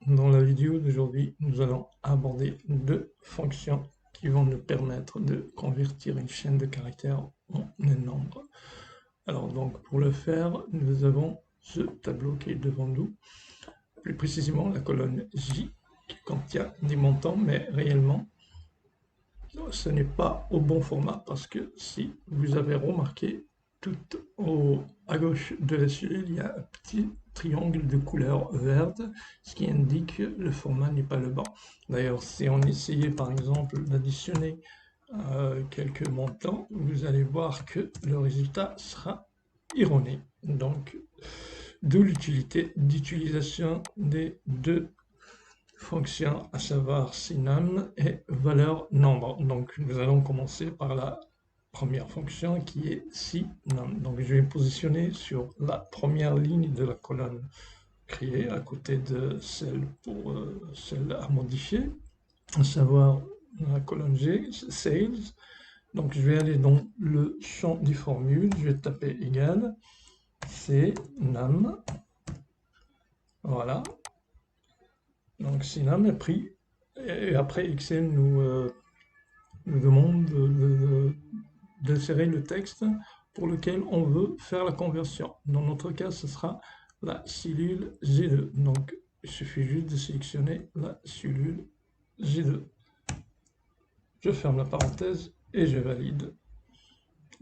Dans la vidéo d'aujourd'hui, nous allons aborder deux fonctions qui vont nous permettre de convertir une chaîne de caractères en un nombre. Alors donc pour le faire, nous avons ce tableau qui est devant nous, plus précisément la colonne J qui contient des montants, mais réellement ce n'est pas au bon format parce que si vous avez remarqué, tout à gauche de la cellule, il y a un petit triangle de couleur verte, ce qui indique que le format n'est pas le bon. D'ailleurs, si on essayait par exemple d'additionner quelques montants, vous allez voir que le résultat sera erroné. Donc, d'où l'utilité d'utilisation des deux fonctions, à savoir synum et valeur nombre. Donc, nous allons commencer par la première fonction qui est synum. Donc, je vais me positionner sur la première ligne de la colonne créée, à côté de celle pour celle à modifier, à savoir la colonne G, sales. Donc, je vais aller dans le champ des formules, je vais taper égal, synum. Voilà. Donc synum est pris, et après Excel nous demande d'insérer le texte pour lequel on veut faire la conversion. Dans notre cas, ce sera la cellule G2. Donc il suffit juste de sélectionner la cellule G2. Je ferme la parenthèse et je valide.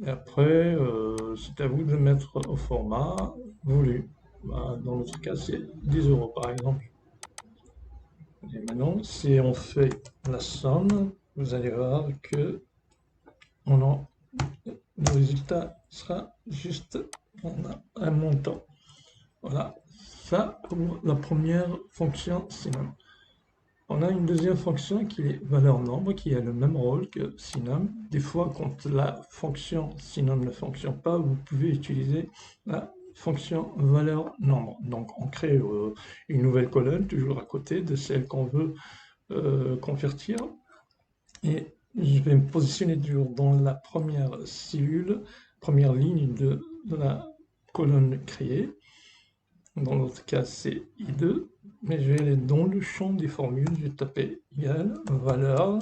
Et après, c'est à vous de mettre au format voulu. Dans notre cas, c'est 10 € par exemple. Et maintenant, si on fait la somme, vous allez voir que le résultat sera juste, on a un montant. Voilà, ça pour la première fonction synum. On a une deuxième fonction qui est valeur nombre, qui a le même rôle que synum. Des fois, quand la fonction synum ne fonctionne pas, vous pouvez utiliser la fonction valeur nombre. Donc on crée une nouvelle colonne, toujours à côté de celle qu'on veut convertir, et je vais me positionner toujours dans la première cellule, première ligne de la colonne créée. Dans l'autre cas, c'est I2, mais je vais aller dans le champ des formules, je vais taper égal, valeur,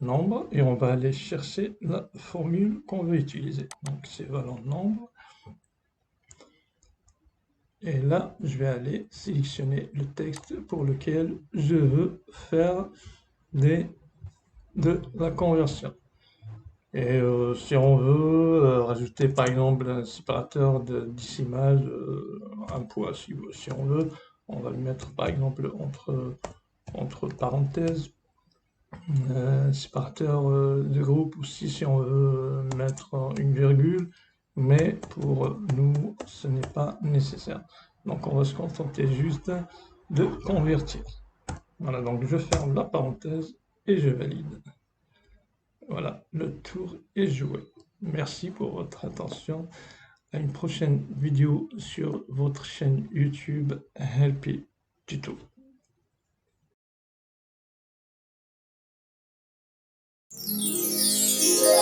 nombre, et on va aller chercher la formule qu'on veut utiliser. Donc c'est valeur nombre. Et là, je vais aller sélectionner le texte pour lequel je veux faire de la conversion. Et si on veut rajouter par exemple un séparateur de 10 images, un poids si on veut, on va le mettre par exemple entre parenthèses, séparateur de groupe aussi si on veut mettre une virgule, mais pour nous ce n'est pas nécessaire. Donc on va se contenter juste de convertir. Voilà, donc je ferme la parenthèse et je valide. Voilà, le tour est joué. Merci pour votre attention. À une prochaine vidéo sur votre chaîne YouTube Helpy Tuto.